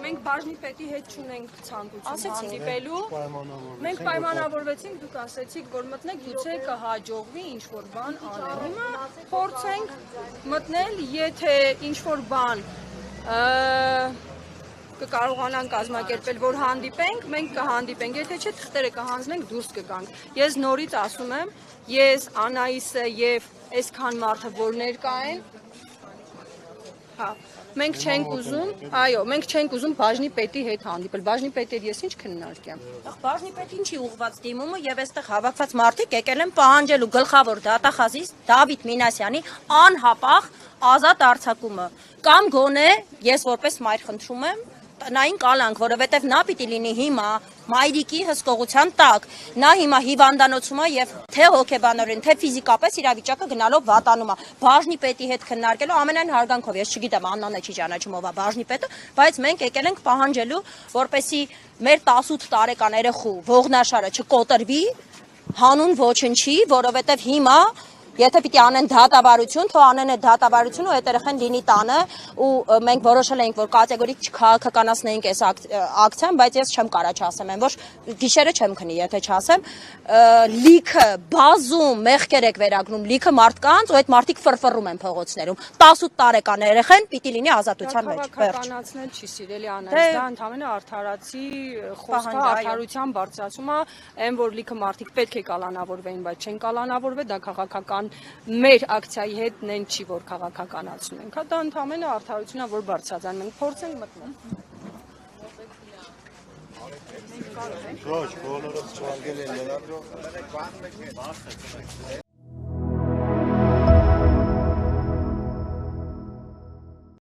մենք բաժնի պետի հետ չունենք ցանկություն հանդիպելու։ Մենք պայմանավորվեցինք, դուք ասեցիք, որ մտնեք, գուցե կհաջողվի ինչ-որ բան անել։ Հիմա փորձենք մտնել, եթե ինչ-որ բան կկարողանանք կազմակերպել, որ հանդիպենք, մենք կհանդիպենք, եթե չէ թղթերը կհանձնենք, դուրս կգանք։ Ես նորից ասում եմ, ես Անահիսը եւ այսքան մարդը, որ ներկա են, հա, մենք չենք ուզում, այո, մենք չենք ուզում բաժնի պետի հետ հանդիպել։ Բաժնի պետի հետ ես ինչ քննարկեմ։ Բաժնի պետին չի ուղղված դիմումը եւ այստեղ հավաքված մարդիկ եկել են պահանջելու գլխավոր դատախազից Դավիթ Մինասյանի անհապաղ ազատ արձակումը կամ գոնե ես որպես մայր խնդրում եմ տնային կալանք, որովհետև նա պիտի լինի հիմա մայրիկի հսկողության տակ, նա հիմա հիվանդանոցում է եւ թե հոգեբանորեն, թե ֆիզիկապես իրավիճակը գնալով վատանում է։ Բաժնի պետի հետ քննարկելու ամենայն հարգանքով, ես չգիտեմ Աննան է չի ճանաչում ով է բաժնի պետը, բայց մենք եկել ենք պահանջելու, որպեսի մեր 18 տարեկան երեխու ողնաշարը չկոտրվի, հանուն ոչնչի, որովհետև հիմա եթե պիտի անեն դատավարություն, թող անեն այդ դատավարությունը ու այդ երեխան լինի տանը ու մենք որոշել ենք, որ կատեգորիկ չքաղաքականացնենք այս ակցիան, բայց ես չեմ կարա չասեմ, այն որ գիշերը չեմ քնի, եթե չասեմ, լիքը բազում մեղքեր եք վերագրում, լիքը մարդկանց ու այդ մարդիկ ֆրֆռում են փողոցներում։ 18 տարեկան երեխան պիտի լինի ազատության մեջ։ Քաղաքականացնել չի սիրելի Անահիս, դա ընդհանրապես արդարացի խոսքը, արդարության բարձրացում է, այն որ լիքը մարդիկ պետք է կալանավորվեին, բայց չեն կալանավորվել, դա քաղաքական մեր ակցիայի հետ նեն չի, որ քաղաքականացնում ենք, դա ընդհանրապես արդարությունն է, որ բարձրացան, մենք փորձենք մտնել։ Ոչ, բոլորը չվարգել են լրագրող